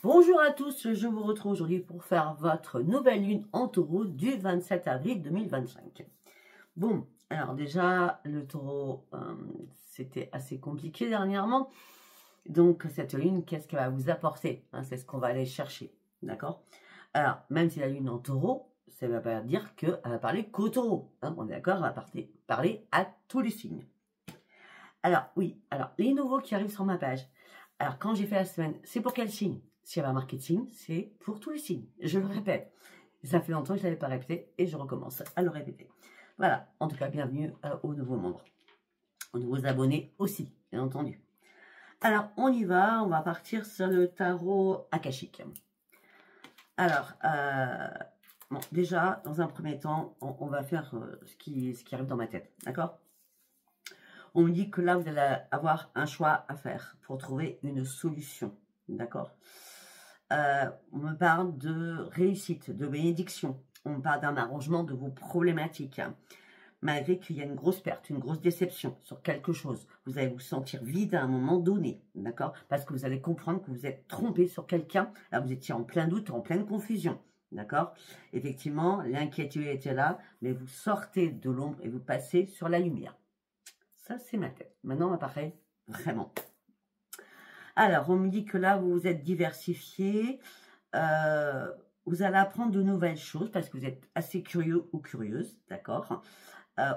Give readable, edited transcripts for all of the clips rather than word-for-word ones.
Bonjour à tous, je vous retrouve aujourd'hui pour faire votre nouvelle lune en taureau du 27 avril 2025. Bon, alors déjà, le taureau, c'était assez compliqué dernièrement. Donc, cette lune, qu'est-ce qu'elle va vous apporter, c'est ce qu'on va aller chercher, d'accord? Alors, même si la lune en taureau, ça ne va pas dire qu'elle va parler qu'au taureau. On est d'accord, elle va parler à tous les signes. Alors, oui, alors, les nouveaux qui arrivent sur ma page. Alors, quand j'ai fait la semaine, c'est pour quel signe? Si elle va marquer de signe, c'est pour tous les signes. Je le répète. Ça fait longtemps que je ne l'avais pas répété et je recommence à le répéter. Voilà, en tout cas, bienvenue aux nouveaux membres. Aux nouveaux abonnés aussi, bien entendu. Alors, on y va, on va partir sur le tarot akashique. Alors, bon, déjà, dans un premier temps, on va faire ce qui arrive dans ma tête, d'accord? On me dit que là, vous allez avoir un choix à faire pour trouver une solution, d'accord? On me parle de réussite, de bénédiction. On me parle d'un arrangement de vos problématiques. Malgré qu'il y a une grosse perte, une grosse déception sur quelque chose. Vous allez vous sentir vide à un moment donné, d'accord? Parce que vous allez comprendre que vous êtes trompé sur quelqu'un. Là, vous étiez en plein doute, en pleine confusion, d'accord? Effectivement, l'inquiétude était là, mais vous sortez de l'ombre et vous passez sur la lumière. Ça, c'est ma tête. Maintenant, on va parler vraiment. Alors, on me dit que là, vous vous êtes diversifié. Vous allez apprendre de nouvelles choses parce que vous êtes assez curieux ou curieuse, d'accord?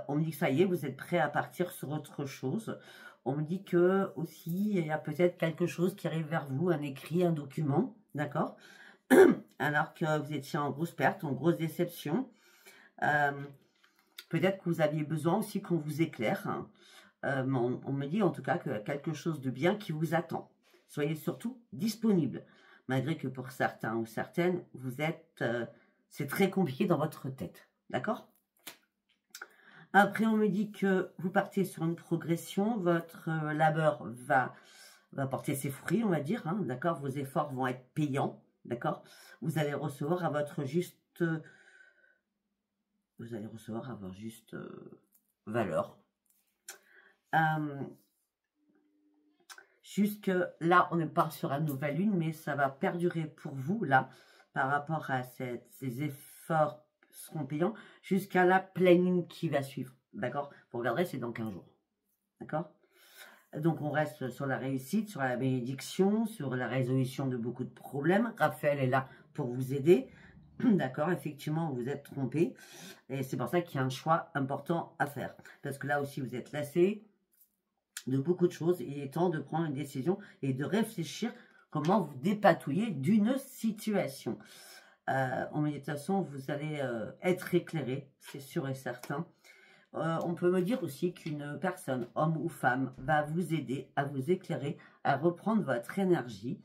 On me dit que ça y est, vous êtes prêt à partir sur autre chose. On me dit que aussi, il y a peut-être quelque chose qui arrive vers vous, un écrit, un document, d'accord? Alors que vous étiez en grosse perte, en grosse déception. Peut-être que vous aviez besoin aussi qu'on vous éclaire. On me dit en tout cas que quelque chose de bien qui vous attend. Soyez surtout disponible, malgré que pour certains ou certaines, vous êtes, c'est très compliqué dans votre tête, d'accord? Après, on me dit que vous partez sur une progression, votre labeur va porter ses fruits, on va dire, d'accord? Vos efforts vont être payants, d'accord? Vous allez recevoir à votre juste, valeur. Jusque là, on n'est pas sur une nouvelle lune, mais ça va perdurer pour vous, là, par rapport à ces efforts seront payants, jusqu'à la pleine lune qui va suivre, d'accord? Vous regarderez, c'est dans 15 jours, d'accord? Donc, on reste sur la réussite, sur la bénédiction, sur la résolution de beaucoup de problèmes. Raphaël est là pour vous aider, d'accord? Effectivement, vous êtes trompé, et c'est pour ça qu'il y a un choix important à faire, parce que là aussi, vous êtes lassé de beaucoup de choses. Il est temps de prendre une décision et de réfléchir comment vous dépatouiller d'une situation. En méditation, vous allez être éclairé, c'est sûr et certain. On peut me dire aussi qu'une personne, homme ou femme, va vous aider à vous éclairer, à reprendre votre énergie.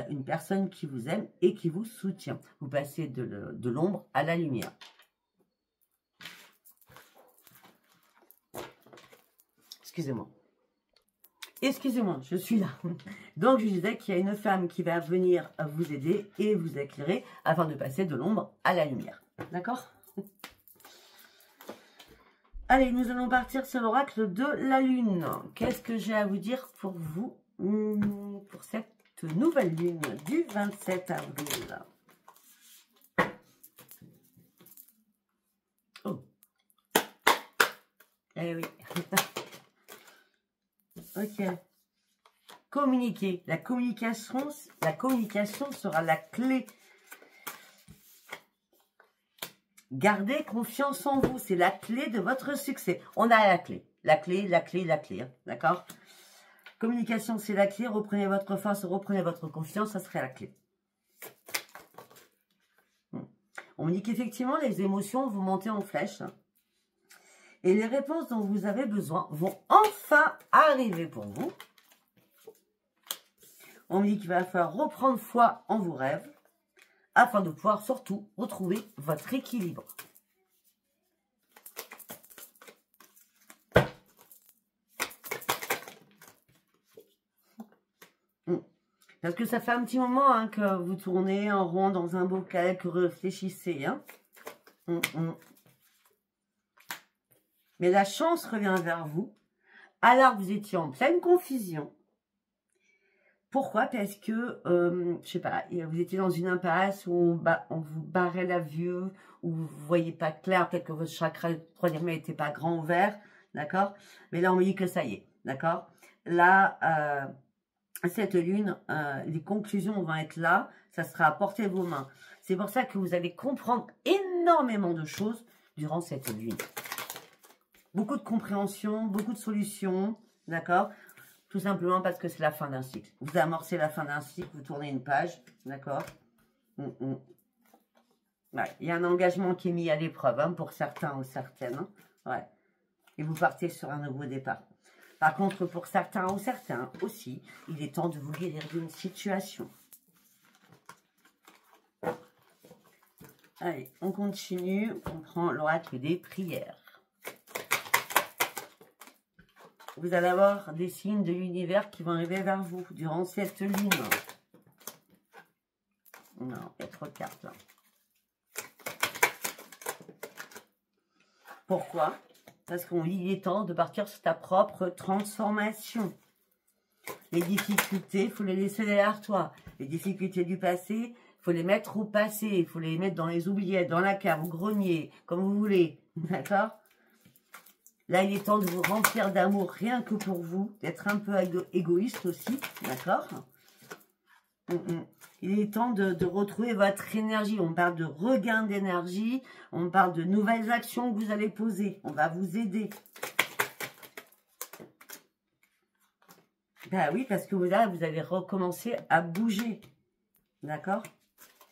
Une personne qui vous aime et qui vous soutient. Vous passez de l'ombre à la lumière. Excusez-moi. Excusez-moi, je suis là. Donc, je disais qu'il y a une femme qui va venir vous aider et vous éclairer afin de passer de l'ombre à la lumière. D'accord? Allez, nous allons partir sur l'oracle de la lune. Qu'est-ce que j'ai à vous dire pour vous, pour cette nouvelle lune du 27 avril? Oh. Eh oui. Ok. Communiquer. La communication sera la clé. Gardez confiance en vous. C'est la clé de votre succès. On a la clé. La clé. D'accord? Communication, c'est la clé. Reprenez votre force, reprenez votre confiance. Ça serait la clé. On me dit qu'effectivement, les émotions vont monter en flèche. Et les réponses dont vous avez besoin vont enfin arriver pour vous. On me dit qu'il va falloir reprendre foi en vos rêves afin de pouvoir surtout retrouver votre équilibre. Parce que ça fait un petit moment que vous tournez en rond dans un bocal, que vous réfléchissez. Mais la chance revient vers vous. Alors vous étiez en pleine confusion. Pourquoi? Parce que, je sais pas, vous étiez dans une impasse où on vous barrait la vue, où vous ne voyez pas clair, peut-être que votre chakra troisième œil n'était pas grand ouvert, d'accord? Mais là, on me dit que ça y est, d'accord? Là, cette lune, les conclusions vont être là, ça sera à portée de vos mains. C'est pour ça que vous allez comprendre énormément de choses durant cette lune. Beaucoup de compréhension, beaucoup de solutions, d'accord? Tout simplement parce que c'est la fin d'un cycle. Vous amorcez la fin d'un cycle, vous tournez une page, d'accord? Ouais, il y a un engagement qui est mis à l'épreuve, hein, pour certains ou certaines. Hein, ouais. Et vous partez sur un nouveau départ. Par contre, pour certains ou certains aussi, il est temps de vous guérir d'une situation. Allez, on continue. On prend l'oracle des prières. Vous allez avoir des signes de l'univers qui vont arriver vers vous durant cette lune. Non, il y a trop de cartes là. Pourquoi? Parce qu'il est temps de partir sur ta propre transformation. Les difficultés, il faut les laisser derrière toi. Les difficultés du passé, il faut les mettre au passé. Il faut les mettre dans les oubliettes, dans la cave, au grenier, comme vous voulez. D'accord? Là, il est temps de vous remplir d'amour rien que pour vous, d'être un peu égoïste aussi, d'accord? Il est temps de retrouver votre énergie. On parle de regain d'énergie, on parle de nouvelles actions que vous allez poser. On va vous aider. Ben oui, parce que là, vous allez recommencer à bouger, d'accord?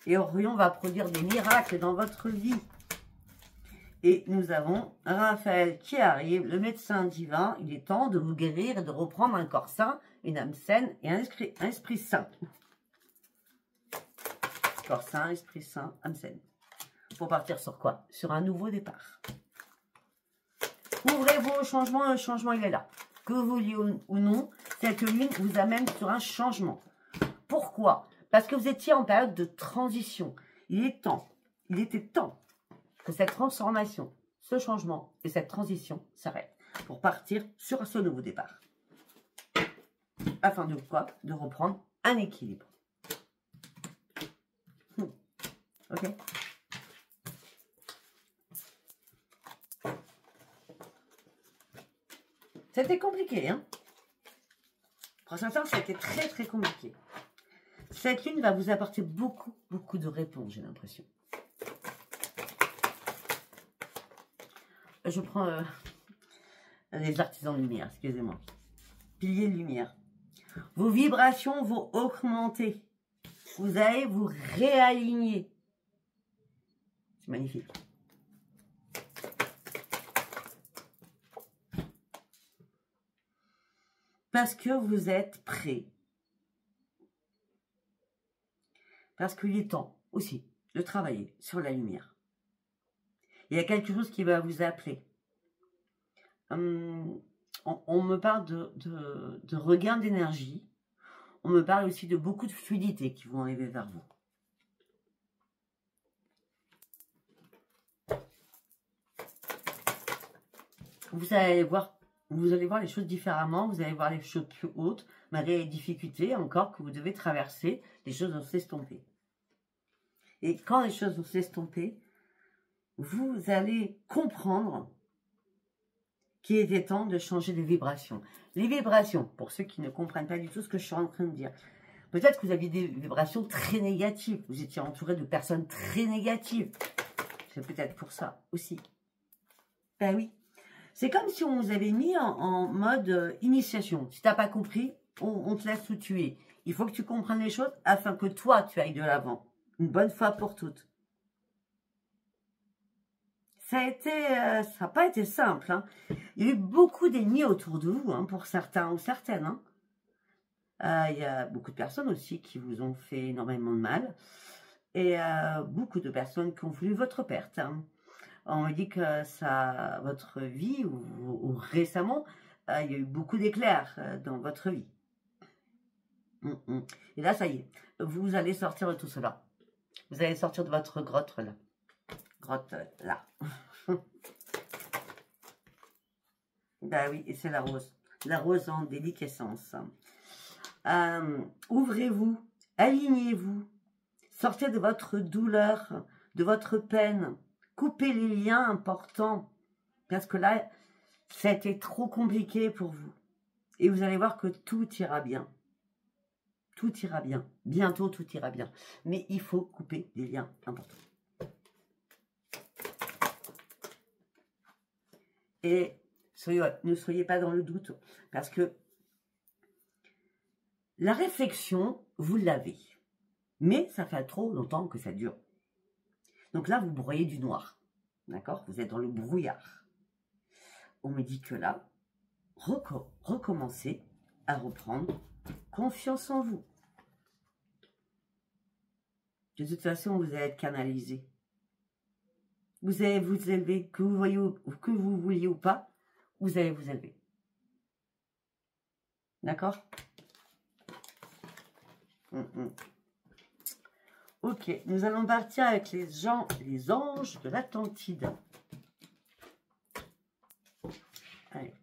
Et Orion va produire des miracles dans votre vie. Et nous avons Raphaël qui arrive, le médecin divin. Il est temps de vous guérir et de reprendre un corps sain, une âme saine et un esprit sain. Corps sain, esprit sain, âme saine. Pour partir sur quoi? Sur un nouveau départ. Ouvrez-vous au changement, le changement il est là. Que vous vouliez ou non, cette lune vous amène sur un changement. Pourquoi? Parce que vous étiez en période de transition. Il était temps que cette transformation, ce changement et cette transition s'arrêtent pour partir sur ce nouveau départ. Afin de quoi? De reprendre un équilibre. Ok? C'était compliqué, hein? Franchement, ça a été très très compliqué. Cette lune va vous apporter beaucoup de réponses, j'ai l'impression. Je prends les artisans de lumière, excusez-moi. Piliers de lumière. Vos vibrations vont augmenter. Vous allez vous réaligner. C'est magnifique. Parce que vous êtes prêts. Parce qu'il est temps aussi de travailler sur la lumière. Il y a quelque chose qui va vous appeler. On me parle de regain d'énergie. On me parle aussi de beaucoup de fluidité qui vont arriver vers vous. Vous allez voir les choses différemment. Vous allez voir les choses plus hautes, malgré les difficultés encore que vous devez traverser. Les choses vont s'estomper. Et quand les choses vont s'estomper, vous allez comprendre qu'il était temps de changer de vibration. Les vibrations, pour ceux qui ne comprennent pas du tout ce que je suis en train de dire, peut-être que vous aviez des vibrations très négatives. Vous étiez entouré de personnes très négatives. C'est peut-être pour ça aussi. Ben oui. C'est comme si on vous avait mis en mode initiation. Si tu n'as pas compris, on te laisse tout tuer. Il faut que tu comprennes les choses afin que toi, tu ailles de l'avant. Une bonne fois pour toutes. Ça n'a pas été simple. Hein. Il y a eu beaucoup d'ennemis autour de vous, hein, pour certains ou certaines. Hein. Il y a beaucoup de personnes aussi qui vous ont fait énormément de mal. Et beaucoup de personnes qui ont voulu votre perte. Hein. On me dit que votre vie, ou récemment, il y a eu beaucoup d'éclairs dans votre vie. Et là, ça y est, vous allez sortir de tout cela. Vous allez sortir de votre grotte là. Grotte là. Ben oui, et c'est la rose. La rose en déliquescence. Ouvrez-vous, alignez-vous, sortez de votre douleur, de votre peine, coupez les liens importants, parce que là, ça a été trop compliqué pour vous. Et vous allez voir que tout ira bien. Tout ira bien. Bientôt, tout ira bien. Mais il faut couper les liens importants. Et ne soyez pas dans le doute, parce que la réflexion, vous l'avez. Mais ça fait trop longtemps que ça dure. Donc là, vous broyez du noir. D'accord? Vous êtes dans le brouillard. On me dit que là, recommencez à reprendre confiance en vous. De toute façon, vous allez être canalisé. Vous allez vous élever, que vous vouliez ou pas, vous allez vous élever. D'accord? Ok, nous allons partir avec les anges de l'Atlantide. Allez,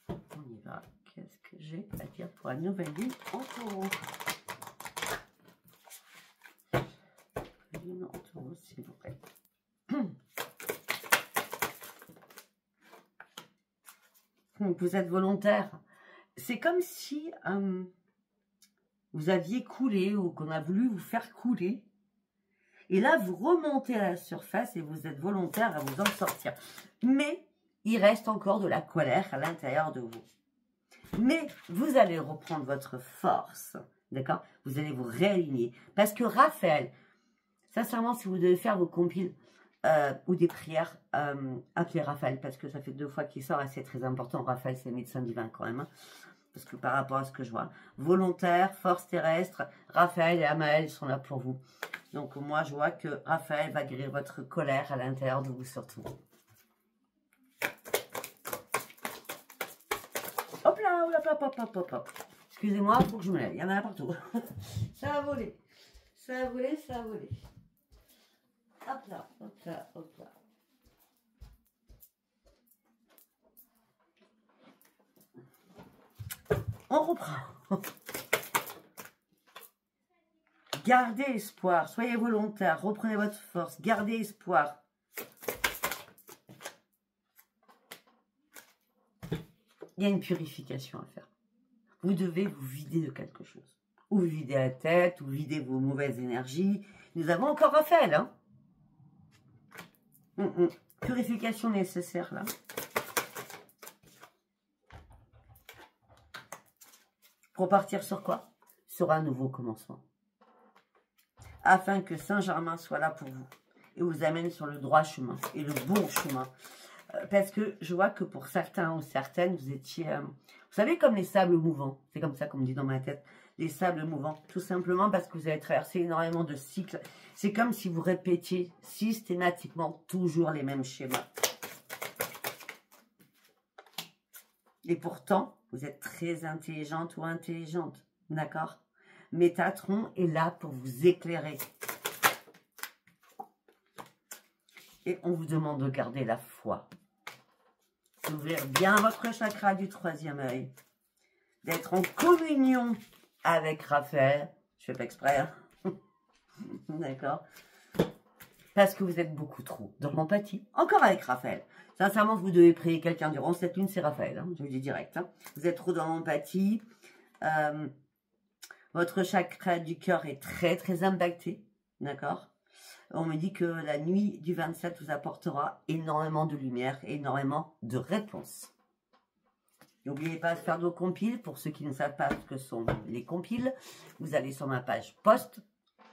on y va. Qu'est-ce que j'ai à dire pour la nouvelle lune en taureau? Lune en taureau, s'il vous plaît. Donc, vous êtes volontaire. C'est comme si vous aviez coulé ou qu'on a voulu vous faire couler. Et là, vous remontez à la surface et vous êtes volontaire à vous en sortir. Mais il reste encore de la colère à l'intérieur de vous. Mais vous allez reprendre votre force. D'accord? Vous allez vous réaligner. Parce que Raphaël, sincèrement, si vous devez faire vos compiles ou des prières, appelez Raphaël. Parce que ça fait 2 fois qu'il sort et c'est très important. Raphaël, c'est le médecin divin quand même. Hein. Parce que par rapport à ce que je vois, volontaire, force terrestre, Raphaël et Amaël sont là pour vous. Donc moi, je vois que Raphaël va guérir votre colère à l'intérieur de vous surtout. Hop là, hop. Excusez-moi, il faut que je me lève. Il y en a partout. Ça a volé. Ça a volé, ça a volé. Hop là, hop là, hop là. On reprend. Gardez espoir, soyez volontaire, reprenez votre force, gardez espoir. Il y a une purification à faire. Vous devez vous vider de quelque chose. Ou vous videz la tête, ou videz vos mauvaises énergies. Nous avons encore Raphaël. Hein. Purification nécessaire là. Pour partir sur quoi? Sur un nouveau commencement. Afin que Saint-Germain soit là pour vous. Et vous amène sur le droit chemin. Et le bon chemin. Parce que je vois que pour certains ou certaines, vous étiez... vous savez, comme les sables mouvants. C'est comme ça qu'on me dit dans ma tête. Les sables mouvants. Tout simplement parce que vous avez traversé énormément de cycles. C'est comme si vous répétiez systématiquement toujours les mêmes schémas. Et pourtant, vous êtes très intelligente ou intelligente. D'accord? Métatron est là pour vous éclairer. Et on vous demande de garder la foi. D'ouvrir bien votre chakra du 3e œil. D'être en communion avec Raphaël. Je fais pas exprès. Hein. D'accord? Parce que vous êtes beaucoup trop dans l'empathie. Encore avec Raphaël. Sincèrement, vous devez prier quelqu'un durant cette lune, c'est Raphaël. Hein, je vous dis direct. Hein. Vous êtes trop dans l'empathie. Votre chakra du cœur est très, très impacté. D'accord? On me dit que la nuit du 27 vous apportera énormément de lumière, énormément de réponses. N'oubliez pas de faire vos compiles. Pour ceux qui ne savent pas ce que sont les compiles, vous allez sur ma page post,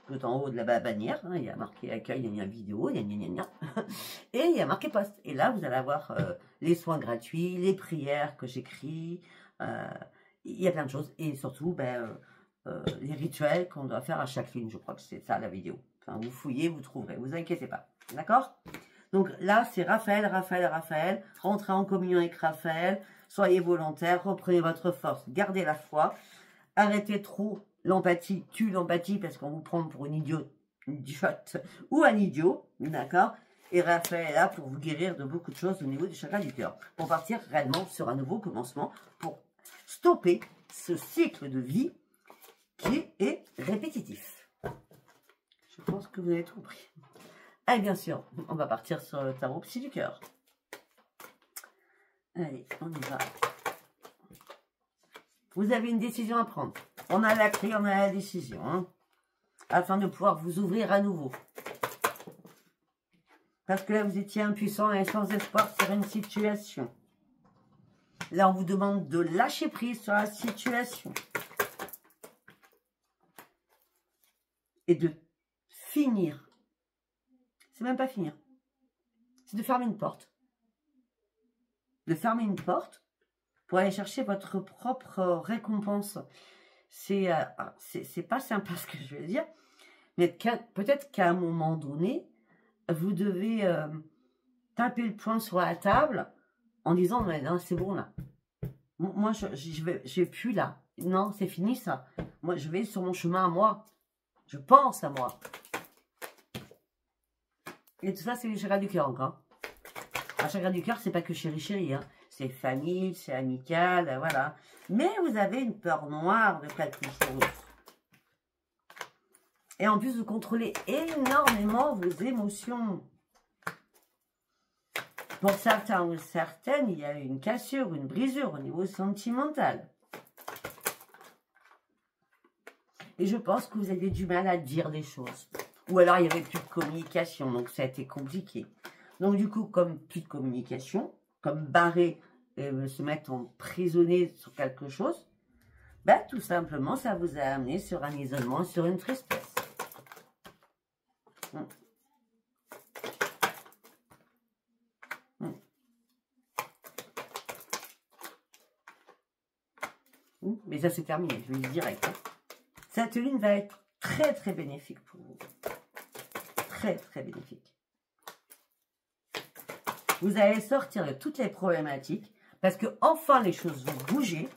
tout en haut de la bannière. Hein, il y a marqué accueil, il y a une vidéo, et il y a marqué post. Et là, vous allez avoir les soins gratuits, les prières que j'écris. Il y a plein de choses. Et surtout, les rituels qu'on doit faire à chaque ligne. Je crois que c'est ça la vidéo. Enfin, vous fouillez, vous trouverez. Vous inquiétez pas. D'accord? Donc là, c'est Raphaël. Rentrez en communion avec Raphaël. Soyez volontaire. Reprenez votre force. Gardez la foi. Arrêtez trop l'empathie. Tue l'empathie parce qu'on vous prend pour une idiote ou un idiot. D'accord? Et Raphaël est là pour vous guérir de beaucoup de choses au niveau du chakra du cœur. Pour partir réellement sur un nouveau commencement. Pour stopper ce cycle de vie qui est répétitif. Je pense que vous avez tout compris. Et bien sûr, on va partir sur le tarot psy du cœur. Allez, on y va. Vous avez une décision à prendre. On a la clé, on a la décision. Hein, afin de pouvoir vous ouvrir à nouveau. Parce que là, vous étiez impuissant et sans espoir sur une situation. Là, on vous demande de lâcher prise sur la situation. Et de finir. C'est même pas finir. C'est de fermer une porte. De fermer une porte pour aller chercher votre propre récompense. C'est pas sympa ce que je veux dire. Mais peut-être qu'à un moment donné, vous devez taper le poing sur la table en disant non, c'est bon là. Moi, je vais plus là. Non, c'est fini ça. Moi, je vais sur mon chemin à moi. Je pense à moi. Et tout ça, c'est les chakras du cœur encore. Un chakra du cœur, c'est pas que chéri, hein. C'est famille, c'est amical, voilà. Mais vous avez une peur noire de quelque chose. Et en plus, vous contrôlez énormément vos émotions. Pour certains ou certaines, il y a une cassure, une brisure au niveau sentimental. Et je pense que vous avez du mal à dire les choses. Ou alors, il n'y avait plus de communication, donc ça a été compliqué. Donc, du coup, comme plus de communication, comme barrer, se mettre emprisonné sur quelque chose, ben, tout simplement, ça vous a amené sur un isolement, sur une tristesse. Mais ça, c'est terminé, je vais le dire direct. Cette lune va être très, très bénéfique pour vous. Très, très bénéfique. Vous allez sortir de toutes les problématiques parce que enfin les choses vont bouger.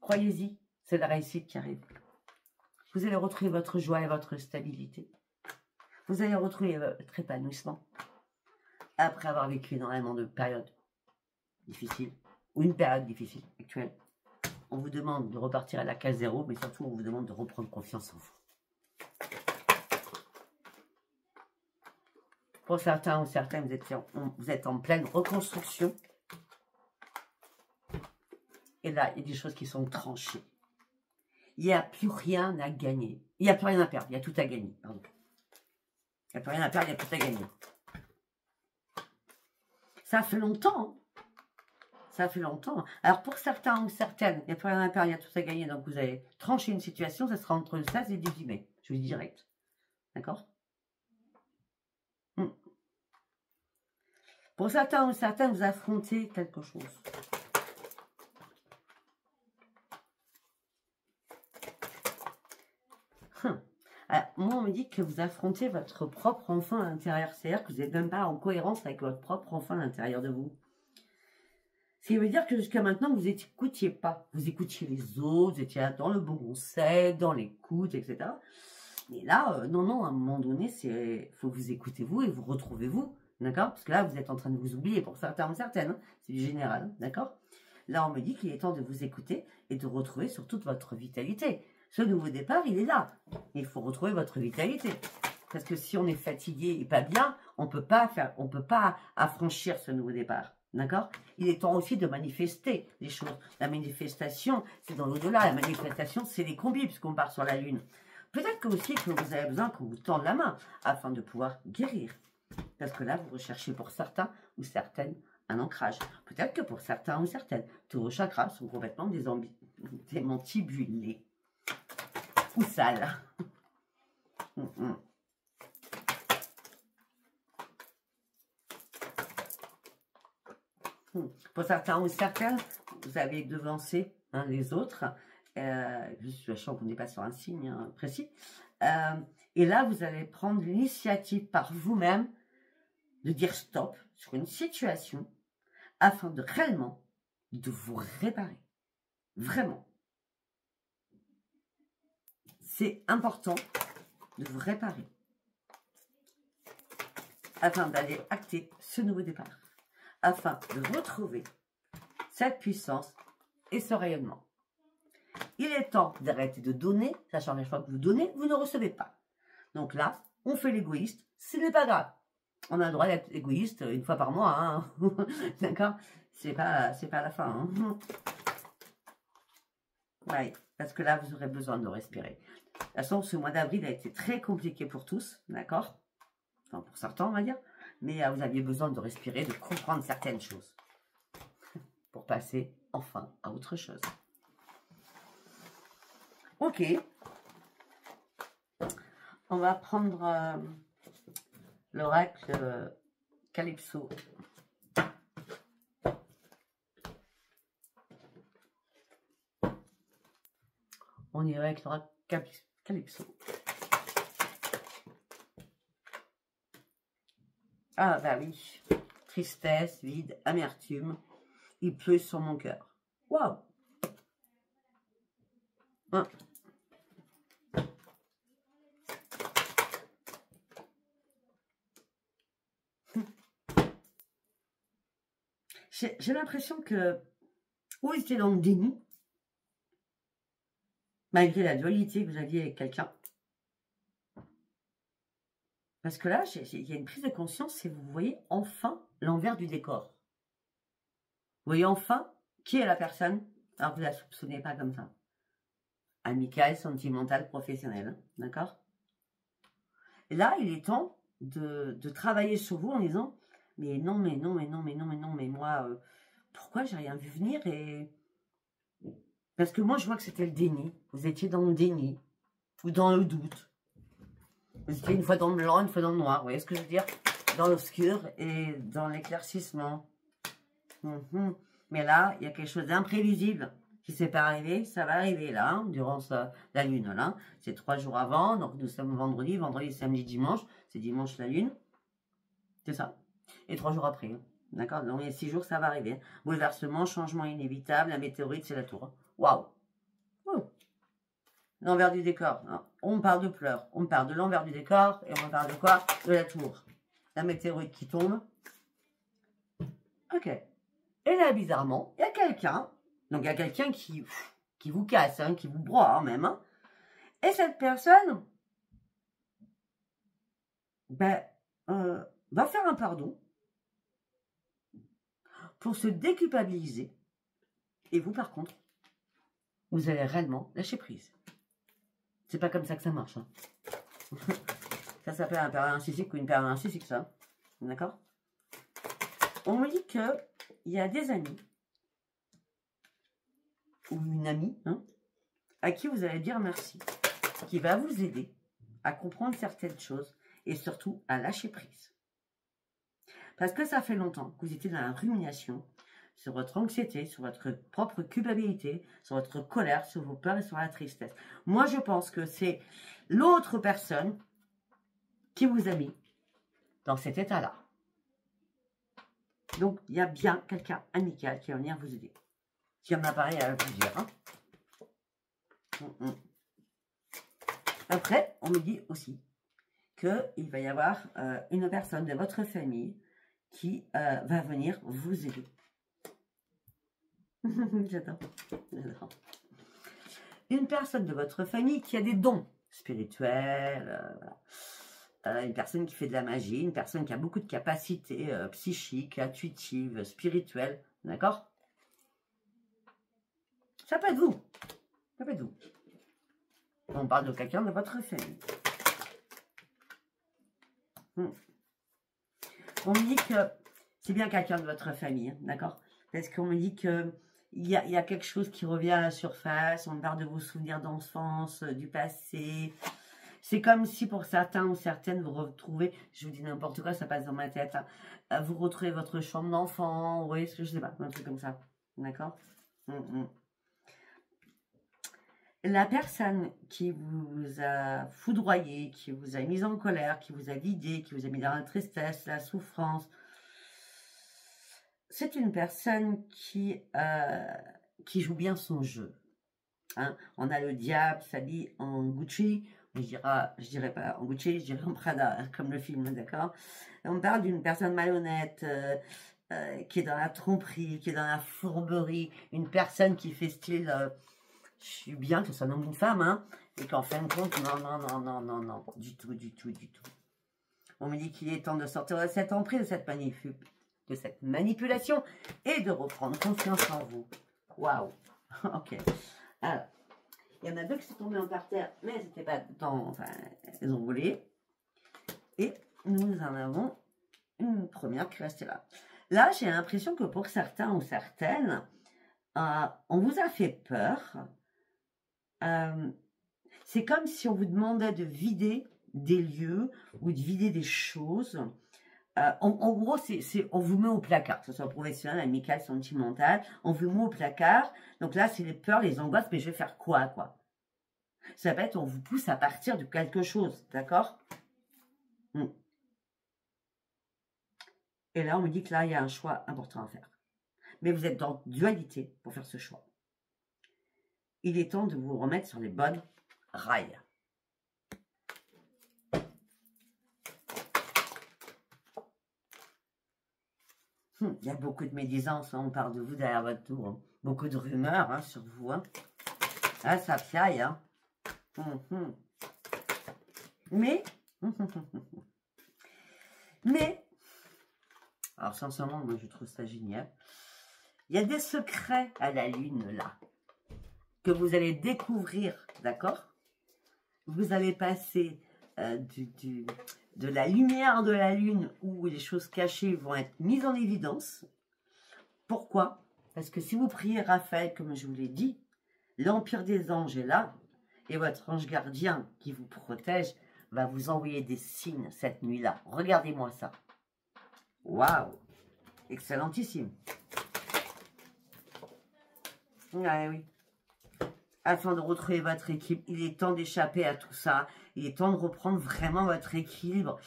Croyez-y, c'est la réussite qui arrive. Vous allez retrouver votre joie et votre stabilité. Vous allez retrouver votre épanouissement après avoir vécu énormément de périodes difficiles ou une période difficile actuelle. On vous demande de repartir à la case zéro, mais surtout on vous demande de reprendre confiance en vous. Pour certains ou certaines, vous êtes en pleine reconstruction. Et là, il y a des choses qui sont tranchées. Il n'y a plus rien à gagner. Il n'y a plus rien à perdre, il y a tout à gagner. Pardon. Il n'y a plus rien à perdre, il y a tout à gagner. Ça fait longtemps. Hein. Ça fait longtemps. Alors pour certains ou certaines, il n'y a plus rien à perdre, il y a tout à gagner. Donc vous allez trancher une situation, ça sera entre le 16 et le 18 mai. Je vous dis direct. D'accord? Pour certains ou certaines, vous affrontez quelque chose. Alors, moi, on me dit que vous affrontez votre propre enfant à l'intérieur. C'est-à-dire que vous n'êtes même pas en cohérence avec votre propre enfant à l'intérieur de vous. Ce qui veut dire que jusqu'à maintenant, vous n'écoutiez pas. Vous écoutiez les autres, vous étiez dans le bon conseil, dans l'écoute, etc. Et là, non, à un moment donné, il faut que vous écoutez vous et vous retrouvez vous. D'accord? Parce que là, vous êtes en train de vous oublier pour certains ou certaines. Hein, c'est du général. Hein, d'accord? Là, on me dit qu'il est temps de vous écouter et de retrouver sur toute votre vitalité. Ce nouveau départ, il est là. Il faut retrouver votre vitalité. Parce que si on est fatigué et pas bien, on peut pas affranchir ce nouveau départ. D'accord? Il est temps aussi de manifester les choses. La manifestation, c'est dans l'au-delà. La manifestation, c'est les combis, puisqu'on part sur la lune. Peut-être que aussi que vous avez besoin qu'on vous tende la main afin de pouvoir guérir. Parce que là, vous recherchez pour certains ou certaines un ancrage. Peut-être que pour certains ou certaines, tous vos chakras sont complètement démantibulés. Ou sales. Pour certains ou certaines, vous avez devancé les autres. Je sens qu'on n'est pas sur un signe précis. Et là, vous allez prendre l'initiative par vous-même de dire stop sur une situation afin de réellement de vous réparer. Vraiment. C'est important de vous réparer afin d'aller acter ce nouveau départ, afin de retrouver cette puissance et ce rayonnement. il est temps d'arrêter de donner, sachant qu'à chaque fois que vous donnez, vous ne recevez pas. Donc là, on fait l'égoïste, ce n'est pas grave. On a le droit d'être égoïste une fois par mois, hein. D'accord? C'est pas la fin, hein. Ouais, parce que là, vous aurez besoin de respirer. De toute façon, ce mois d'avril a été très compliqué pour tous, d'accord? Enfin, pour certains, on va dire. Mais vous aviez besoin de respirer, de comprendre certaines choses. Pour passer, enfin, à autre chose. Ok. On va prendre l'oracle Calypso. On irait avec l'oracle Calypso. Ah bah oui. Tristesse, vide, amertume. Il pleut sur mon cœur. Waouh. Hein. J'ai l'impression que vous étiez dans le déni, malgré la dualité que vous aviez avec quelqu'un. Parce que là, il y a une prise de conscience et vous voyez enfin l'envers du décor. Vous voyez enfin qui est la personne. Alors, vous ne la soupçonnez pas comme ça. Amicale, sentimentale, professionnelle. D'accord? Et là, il est temps de travailler sur vous en disant mais non, mais non, mais non, mais non, mais non, mais moi, pourquoi j'ai rien vu venir et... Parce que moi, je vois que c'était le déni. Vous étiez dans le déni. Ou dans le doute. Vous étiez une fois dans le blanc, une fois dans le noir. Vous voyez ce que je veux dire? Dans l'obscur et dans l'éclaircissement. Mais là, il y a quelque chose d'imprévisible qui ne s'est pas arrivé. Ça va arriver là, hein, durant la lune. Là, c'est 3 jours avant. Donc, nous sommes vendredi, samedi, dimanche. C'est dimanche la lune. C'est ça. Et 3 jours après. Hein. D'accord? Donc, il y a 6 jours, ça va arriver. Bouleversement, changement inévitable. La météorite, c'est la tour. Waouh! L'envers du décor. Non. On parle de pleurs. On parle de l'envers du décor. Et on parle de quoi? De la tour. La météorite qui tombe. Ok. Et là, bizarrement, il y a quelqu'un. Donc, il y a quelqu'un qui vous casse, hein, qui vous broie hein, même. Hein. Et cette personne, ben, va faire un pardon pour se déculpabiliser. Et vous, par contre, vous allez réellement lâcher prise. C'est pas comme ça que ça marche. Hein. Ça s'appelle un période narcissique ou une période narcissique, ça. D'accord? On me dit qu'il y a des amis, ou une amie, hein, à qui vous allez dire merci, qui va vous aider à comprendre certaines choses et surtout à lâcher prise. Parce que ça fait longtemps que vous étiez dans la rumination sur votre anxiété, sur votre propre culpabilité, sur votre colère, sur vos peurs et sur la tristesse. Moi, je pense que c'est l'autre personne qui vous a mis dans cet état-là. Donc, il y a bien quelqu'un amical qui va venir vous aider. Qui en apparaît à plusieurs. Hein. Après, on me dit aussi qu'il va y avoir une personne de votre famille qui va venir vous aider. J'adore. Une personne de votre famille qui a des dons spirituels, une personne qui fait de la magie, une personne qui a beaucoup de capacités psychiques, intuitives, spirituelles, d'accord? Ça peut être vous. Ça peut être vous. On parle de quelqu'un de votre famille. On me dit que c'est bien quelqu'un de votre famille, d'accord? Parce qu'on me dit que il y a quelque chose qui revient à la surface, on parle de vos souvenirs d'enfance, du passé. C'est comme si pour certains ou certaines, vous retrouvez, je vous dis n'importe quoi, ça passe dans ma tête, hein, vous retrouvez votre chambre d'enfant, vous voyez ce que je sais pas, un truc comme ça, d'accord? La personne qui vous a foudroyé, qui vous a mis en colère, qui vous a vidé, qui vous a mis dans la tristesse, la souffrance, c'est une personne qui joue bien son jeu. Hein. On a le diable s'habille en Gucci, je dirais pas en Gucci, je dirais en Prada, comme le film, d'accord? On parle d'une personne malhonnête, qui est dans la tromperie, qui est dans la fourberie, une personne qui fait style je suis bien que ce soit un homme ou une femme, hein, et qu'en fin de compte, non, non, non, non, non, non, du tout, du tout, du tout. On me dit qu'il est temps de sortir de cette emprise, de cette manipulation, et de reprendre confiance en vous. Waouh. Ok. Alors, il y en a deux qui sont tombés par terre, mais elles n'étaient pas dans... Enfin, elles ont volé. Et nous en avons une première qui restait là. Là, j'ai l'impression que pour certains ou certaines, on vous a fait peur. C'est comme si on vous demandait de vider des lieux ou de vider des choses. En gros, on vous met au placard, que ce soit professionnel, amical, sentimental. On vous met au placard. Donc là, c'est les peurs, les angoisses. Mais je vais faire quoi? Ça peut être, on vous pousse à partir de quelque chose. D'accord? Et là, on me dit que là, il y a un choix important à faire. Mais vous êtes dans dualité pour faire ce choix. Il est temps de vous remettre sur les bonnes rails. Il y a beaucoup de médisance, hein, on parle de vous derrière votre tour. Hein. Beaucoup de rumeurs, hein, sur vous. Hein. Ah, ça piaille. Hein. Mais, alors sincèrement, moi je trouve ça génial. Il y a des secrets à la lune là, que vous allez découvrir, d'accord? Vous allez passer de la lumière de la lune où les choses cachées vont être mises en évidence. Pourquoi? Parce que si vous priez Raphaël, comme je vous l'ai dit, l'Empire des anges est là, et votre ange gardien qui vous protège va vous envoyer des signes cette nuit-là. Regardez-moi ça. Waouh! Excellentissime. Ouais, oui. Afin de retrouver votre équilibre, il est temps d'échapper à tout ça. Il est temps de reprendre vraiment votre équilibre.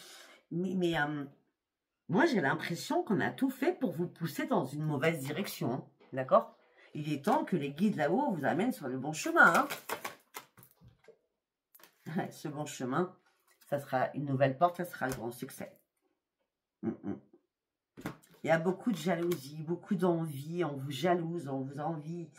Mais moi, j'ai l'impression qu'on a tout fait pour vous pousser dans une mauvaise direction. Hein, d'accord? Il est temps que les guides là-haut vous amènent sur le bon chemin. Hein. Ce bon chemin, ça sera une nouvelle porte, ça sera le grand succès. Il y a beaucoup de jalousie, beaucoup d'envie. On vous jalouse, on vous envie.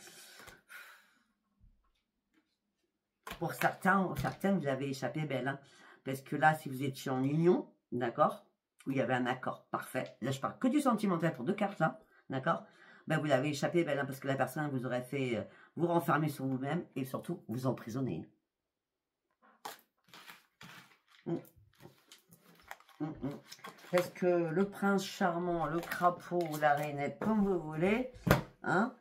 Pour certains, certaines, vous avez échappé belle. Hein, parce que là, si vous étiez en union, d'accord, où il y avait un accord parfait. Là, je parle que du sentimental pour deux cartes, là, d'accord. Ben, vous l'avez échappé belle, hein, parce que la personne vous aurait fait vous renfermer sur vous-même et surtout vous emprisonner. Est-ce que le prince charmant, le crapaud ou la rainette, comme vous voulez, hein,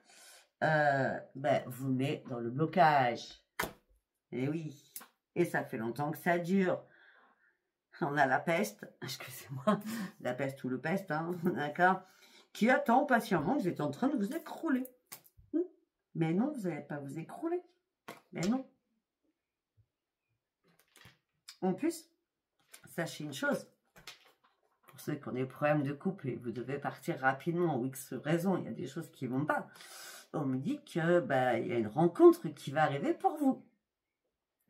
ben, vous met dans le blocage. Et oui, et ça fait longtemps que ça dure. On a la peste, excusez-moi, la peste ou le peste, hein, d'accord, qui attend patiemment, vous êtes en train de vous écrouler. Mais non, vous n'allez pas vous écrouler. Mais non. En plus, sachez une chose, pour ceux qui ont des problèmes de couple et vous devez partir rapidement, ou X raison, il y a des choses qui ne vont pas, on me dit que bah, il y a une rencontre qui va arriver pour vous.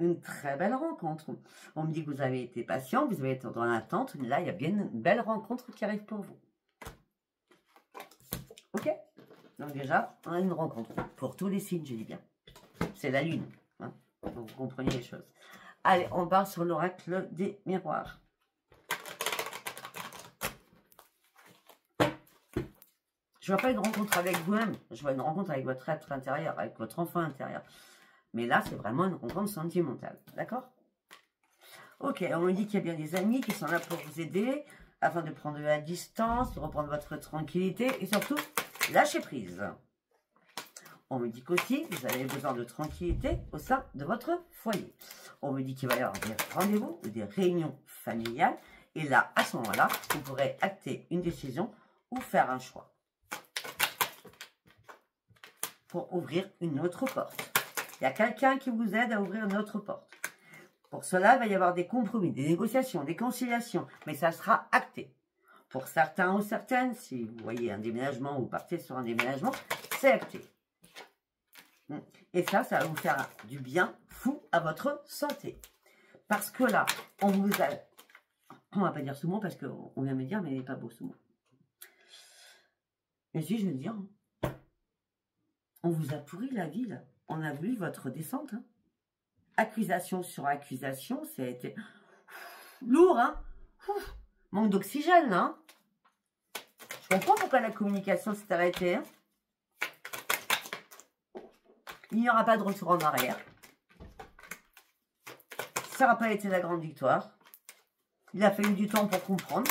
Une très belle rencontre. On me dit que vous avez été patient, vous avez été dans l'attente. Là, il y a bien une belle rencontre qui arrive pour vous. Ok? Donc déjà, on a une rencontre. Pour tous les signes, je dis bien. C'est la lune. Hein, donc vous comprenez les choses. Allez, on part sur l'oracle des miroirs. Je ne vois pas une rencontre avec vous-même. Je vois une rencontre avec votre être intérieur, avec votre enfant intérieur. Mais là, c'est vraiment une rencontre sentimentale. D'accord? Ok, on me dit qu'il y a bien des amis qui sont là pour vous aider, afin de prendre de la distance, de reprendre votre tranquillité et surtout, lâcher prise. On me dit qu'aussi, vous avez besoin de tranquillité au sein de votre foyer. On me dit qu'il va y avoir des rendez-vous ou des réunions familiales. Et là, à ce moment-là, vous pourrez acter une décision ou faire un choix pour ouvrir une autre porte. Il y a quelqu'un qui vous aide à ouvrir une autre porte. Pour cela, il va y avoir des compromis, des négociations, des conciliations, mais ça sera acté. Pour certains ou certaines, si vous voyez un déménagement ou vous partez sur un déménagement, c'est acté. Et ça va vous faire du bien fou à votre santé. Parce que là, on vous a... On va pas dire ce mot parce qu'on vient me dire, mais il n'est pas beau ce mot. Mais si, je veux dire... On vous a pourri la vie, là. on a vu votre descente. Hein. Accusation sur accusation, ça a été lourd. Hein. Manque d'oxygène. Hein. Je comprends pourquoi la communication s'est arrêtée. Hein. Il n'y aura pas de retour en arrière. Ça n'aura pas été la grande victoire. Il a fallu du temps pour comprendre.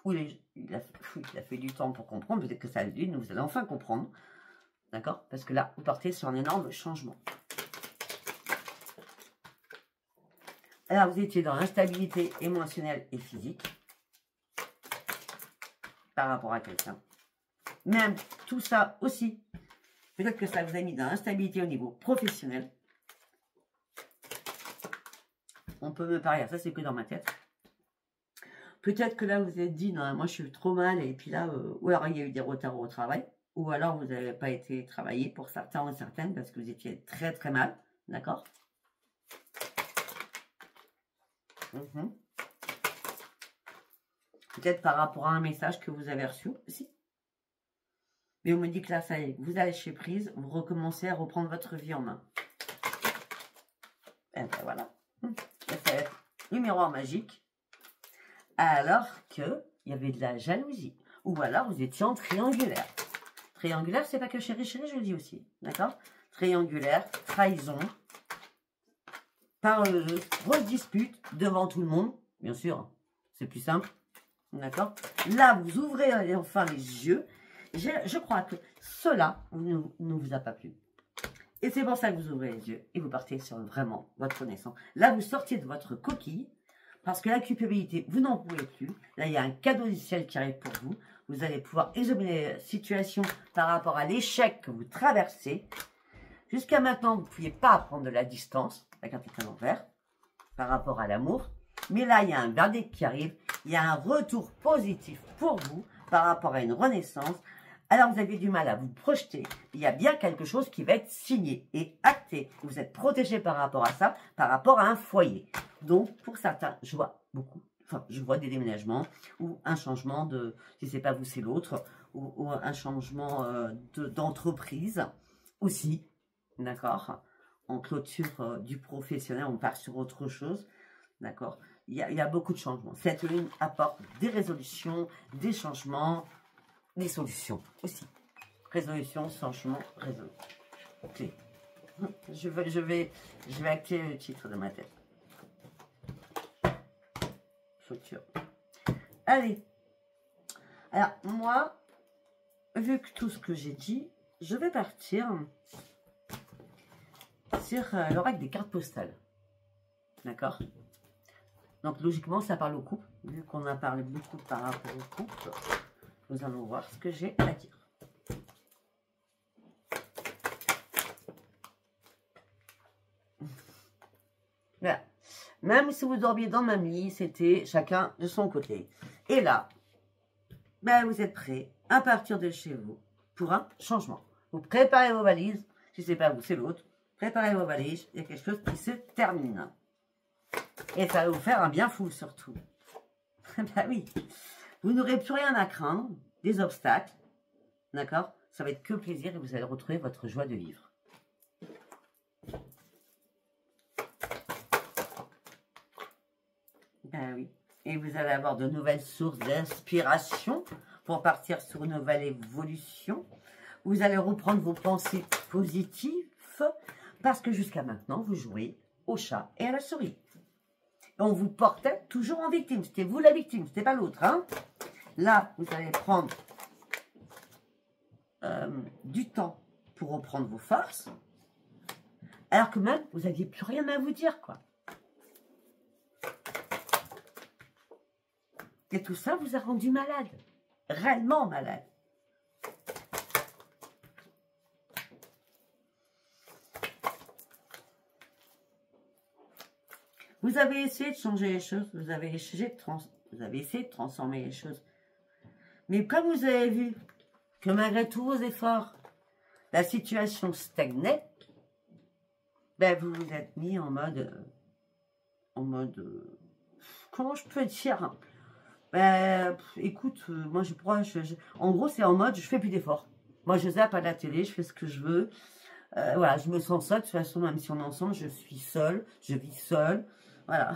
Oui, il a fallu du temps pour comprendre. Peut-être que ça lui, nous allons enfin comprendre. D'accord? Parce que là, vous partez sur un énorme changement. Alors, vous étiez dans l'instabilité émotionnelle et physique. Par rapport à quelqu'un. Même tout ça aussi. Peut-être que ça vous a mis dans l'instabilité au niveau professionnel. On peut me parler, ça c'est que dans ma tête. Peut-être que là vous vous êtes dit, non, moi je suis trop mal, et puis là, ou alors il y a eu des retards au travail, ou alors vous n'avez pas été travaillé pour certains ou certaines, parce que vous étiez très très mal, d'accord? Peut-être par rapport à un message que vous avez reçu aussi. Mais on me dit que là, ça y est, vous lâchez prise, vous recommencez à reprendre votre vie en main. Et ben voilà. Ça va être numéro magique. Alors qu'il y avait de la jalousie. Ou alors vous étiez en triangulaire. Triangulaire, c'est pas que chéri, je le dis aussi. D'accord? Triangulaire, trahison, parleuse, grosse dispute devant tout le monde. Bien sûr, c'est plus simple. D'accord? Là, vous ouvrez enfin les yeux. Je crois que cela ne vous a pas plu. Et c'est pour ça que vous ouvrez les yeux et vous partez sur vraiment votre connaissance. Là, vous sortiez de votre coquille parce que la culpabilité, vous n'en pouvez plus. Là, il y a un cadeau du ciel qui arrive pour vous. Vous allez pouvoir examiner la situation par rapport à l'échec que vous traversez. Jusqu'à maintenant, vous ne pouviez pas prendre de la distance, la carte est à l'envers, par rapport à l'amour. Mais là, il y a un verdict qui arrive. Il y a un retour positif pour vous par rapport à une renaissance. Alors, vous avez du mal à vous projeter. Il y a bien quelque chose qui va être signé et acté. Vous êtes protégé par rapport à ça, par rapport à un foyer. Donc, pour certains, je vois beaucoup. Enfin, je vois des déménagements ou un changement de, si c'est pas vous, c'est l'autre, ou un changement d'entreprise aussi. D'accord? En clôture du professionnel, on part sur autre chose. D'accord? Il y a beaucoup de changements. Cette ligne apporte des résolutions, des changements, des solutions aussi. Résolution, changement, résolution. Ok. Je vais activer le titre de ma tête. Clôture. Allez. Alors, moi, vu que tout ce que j'ai dit, je vais partir sur l'oracle des cartes postales. D'accord? Donc, logiquement, ça parle au couple. Vu qu'on a parlé beaucoup par rapport au couple, nous allons voir ce que j'ai à dire. Voilà. Même si vous dormiez dans le même lit, c'était chacun de son côté. Et là, ben, vous êtes prêts à partir de chez vous pour un changement. Vous préparez vos valises. Si c'est pas vous, c'est l'autre. Préparez vos valises. Il y a quelque chose qui se termine. Et ça va vous faire un bien fou surtout. Ben oui. Vous n'aurez plus rien à craindre. Des obstacles. D'accord? Ça va être que plaisir et vous allez retrouver votre joie de vivre. Ben oui. Et vous allez avoir de nouvelles sources d'inspiration pour partir sur une nouvelle évolution. Vous allez reprendre vos pensées positives parce que jusqu'à maintenant, vous jouez au chat et à la souris. Et on vous portait toujours en victime. C'était vous la victime, c'était pas l'autre. Hein? Là, vous allez prendre du temps pour reprendre vos forces. Alors que même, vous n'aviez plus rien à vous dire, quoi. Et tout ça vous a rendu malade. Réellement malade. Vous avez essayé de changer les choses. Vous avez essayé de transformer les choses. Mais comme vous avez vu que malgré tous vos efforts, la situation stagnait, ben vous vous êtes mis en mode comment je peux dire? Ben, écoute, moi en gros c'est en mode je fais plus d'efforts. Moi je zappe à la télé, je fais ce que je veux. Voilà, je me sens seule. De toute façon, même si on est ensemble, je suis seule. Je vis seule. Voilà.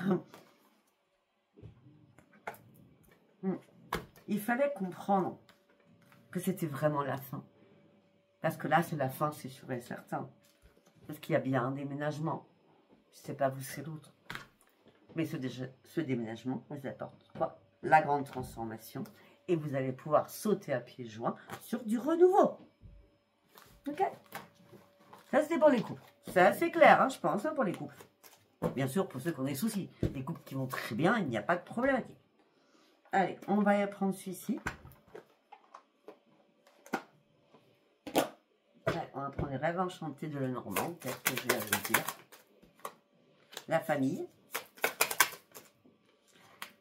Il fallait comprendre que c'était vraiment la fin. Parce que là, c'est la fin, c'est sûr et certain. Parce qu'il y a bien un déménagement. Je ne sais pas vous, c'est l'autre. Mais ce déménagement vous apporte quoi? La grande transformation. Et vous allez pouvoir sauter à pieds joints sur du renouveau. Ok? Ça, c'était pour les couples. C'est assez clair, hein, je pense, hein, pour les couples. Bien sûr, pour ceux qui ont des soucis. Les couples qui vont très bien, il n'y a pas de problématique. Allez, on va y prendre celui-ci. On va prendre les rêves enchantés de Lenormand, peut-être que je vais vous dire. La famille.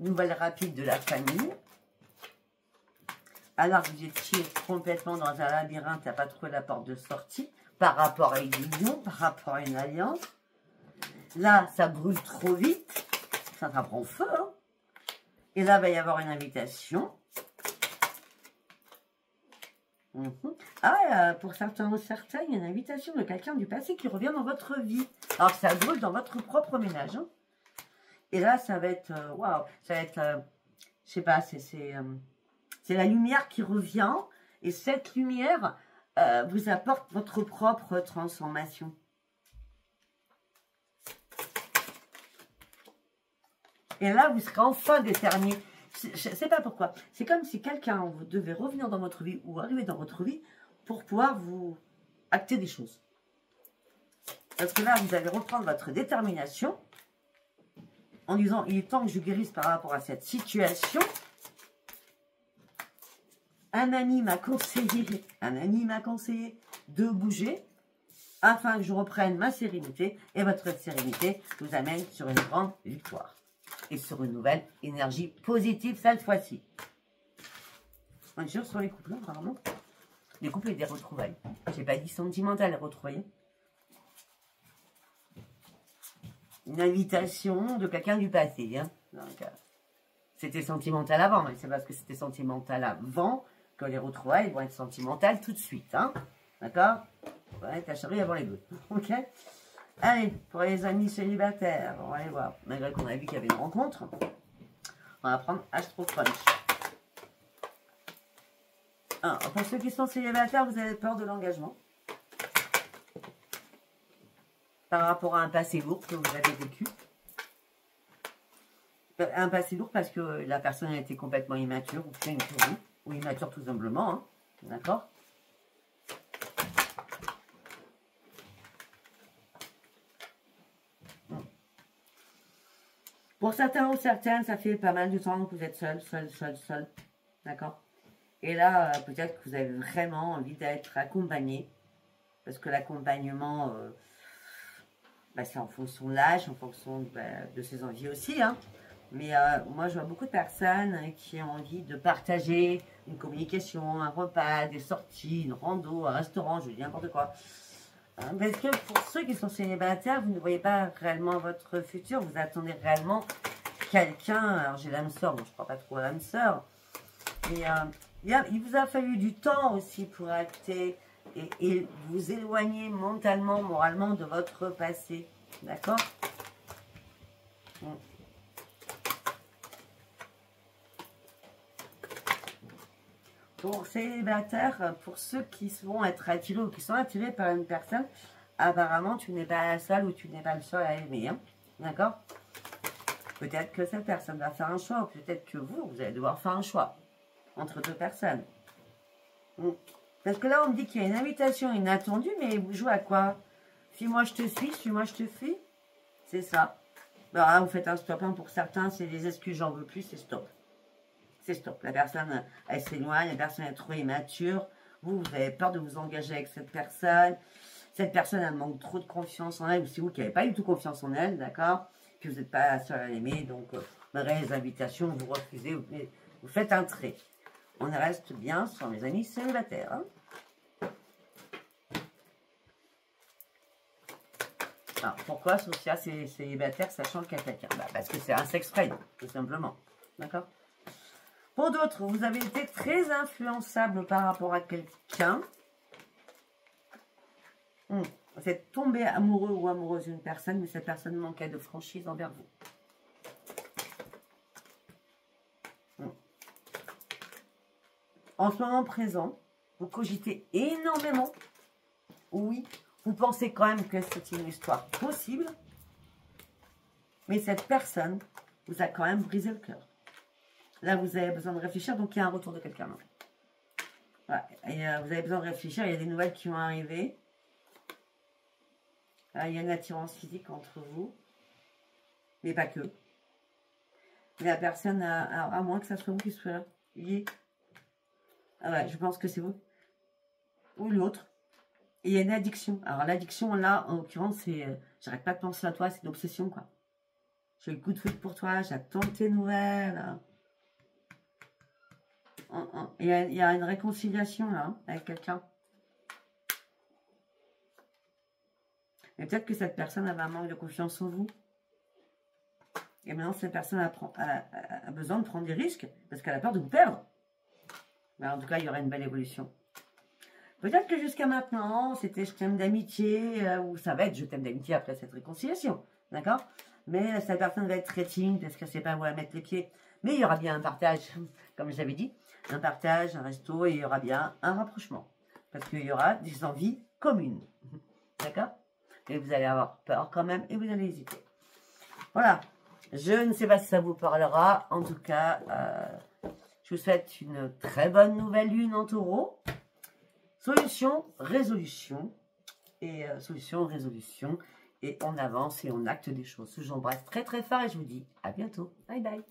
Nouvelle rapide de la famille. Alors que vous étiez complètement dans un labyrinthe, à pas trouvé la porte de sortie, par rapport à une union, par rapport à une alliance. Là, ça brûle trop vite. Ça prend feu, hein. Et là, il va y avoir une invitation. Pour certains ou certaines, il y a une invitation de quelqu'un du passé qui revient dans votre vie. Alors que ça brûle dans votre propre ménage. Hein. Et là, ça va être... Waouh, ça va être... je sais pas, c'est la lumière qui revient. Et cette lumière vous apporte votre propre transformation. Et là, vous serez enfin déterminé. Je ne sais pas pourquoi. C'est comme si quelqu'un devait revenir dans votre vie ou arriver dans votre vie pour pouvoir vous acter des choses. Parce que là, vous allez reprendre votre détermination en disant, il est temps que je guérisse par rapport à cette situation. Un ami m'a conseillé de bouger afin que je reprenne ma sérénité. Et votre sérénité vous amène sur une grande victoire. Et sur une nouvelle énergie positive cette fois-ci. On est sûr sur les couples, apparemment. Les couples et des retrouvailles. J'ai pas dit sentimental, les retrouvailles. Une invitation de quelqu'un du passé. Hein. C'était sentimental avant, mais c'est parce que c'était sentimental avant que les retrouvailles vont être sentimentales tout de suite. Hein. D'accord? Ouais, ta chérie avant les deux. Ok? Allez, pour les amis célibataires, on va aller voir. Malgré qu'on a vu qu'il y avait une rencontre, on va prendre Astro Crunch. Pour ceux qui sont célibataires, vous avez peur de l'engagement. Par rapport à un passé lourd que vous avez vécu. Un passé lourd parce que la personne a été complètement immature, ou fait une connerie, ou immature tout simplement. Hein. D'accord? Pour certains ou certaines, ça fait pas mal de temps que vous êtes seul. D'accord? Et là, peut-être que vous avez vraiment envie d'être accompagné. Parce que l'accompagnement, c'est en fonction de l'âge, en fonction de ses envies aussi. Hein. Mais moi, je vois beaucoup de personnes qui ont envie de partager une communication, un repas, des sorties, une rando, un restaurant, je dis n'importe quoi. Parce que pour ceux qui sont célibataires, vous ne voyez pas réellement votre futur, vous attendez réellement quelqu'un. Alors j'ai l'âme sœur, bon, je ne crois pas trop à l'âme sœur, mais il vous a fallu du temps aussi pour acter et vous éloigner mentalement, moralement de votre passé. D'accord? Pour célibataires, pour ceux qui vont être attirés ou qui sont attirés par une personne, apparemment tu n'es pas la seule ou tu n'es pas le seul à aimer. Hein. D'accord? Peut-être que cette personne va faire un choix, ou peut-être que vous allez devoir faire un choix entre deux personnes. Parce que là, on me dit qu'il y a une invitation inattendue, mais vous jouez à quoi? Suis-moi, je te suis, suis-moi, je te fuis. C'est ça. Alors là, vous faites un stop. Hein. Pour certains, c'est des excuses, j'en veux plus, c'est stop. C'est stop. La personne, elle s'éloigne, la personne est trop immature. Vous avez peur de vous engager avec cette personne. Cette personne, elle manque trop de confiance en elle, ou c'est vous qui n'avez pas du tout confiance en elle, d'accord? Puis vous n'êtes pas seul à l'aimer, donc malgré les invitations, vous refusez, vous faites un trait. On reste bien sur mes amis célibataires. Hein. Alors, pourquoi Socia c'est célibataire sachant qu'il y a quelqu'un? Parce que c'est un sex friend, tout simplement. D'accord? Pour d'autres, vous avez été très influençable par rapport à quelqu'un. Vous êtes tombé amoureux ou amoureuse d'une personne, mais cette personne manquait de franchise envers vous. En ce moment présent, vous cogitez énormément. Oui, vous pensez quand même que c'est une histoire possible. Mais cette personne vous a quand même brisé le cœur. Là, vous avez besoin de réfléchir, donc il y a un retour de quelqu'un. Voilà. Vous avez besoin de réfléchir, il y a des nouvelles qui vont arriver. Là, il y a une attirance physique entre vous. Mais pas que. Mais la personne, alors, à moins que ça soit vous qui soit lié. Ah ouais, je pense que c'est vous. Ou l'autre. Et il y a une addiction. Alors l'addiction, là, en l'occurrence, c'est... j'arrête pas de penser à toi, c'est une obsession, quoi. J'ai le coup de foudre pour toi, j'attends tes nouvelles. Il y a une réconciliation, là, hein, avec quelqu'un. Mais peut-être que cette personne avait un manque de confiance en vous. Et maintenant, cette personne a besoin de prendre des risques, parce qu'elle a peur de vous perdre. Mais en tout cas, il y aura une belle évolution. Peut-être que jusqu'à maintenant, c'était je t'aime d'amitié, ou ça va être je t'aime d'amitié après cette réconciliation. D'accord? Mais cette personne va être très timide parce qu'elle ne sait pas où elle mettre les pieds. Mais il y aura bien un partage, comme j'avais dit. Un partage, un resto, et il y aura bien un rapprochement. Parce qu'il y aura des envies communes. D'accord? Et vous allez avoir peur quand même, et vous allez hésiter. Voilà. Je ne sais pas si ça vous parlera. En tout cas, je vous souhaite une très bonne nouvelle lune en taureau. Solution, résolution. Et solution, résolution. Et on avance et on acte des choses. J'embrasse très très fort et je vous dis à bientôt. Bye bye.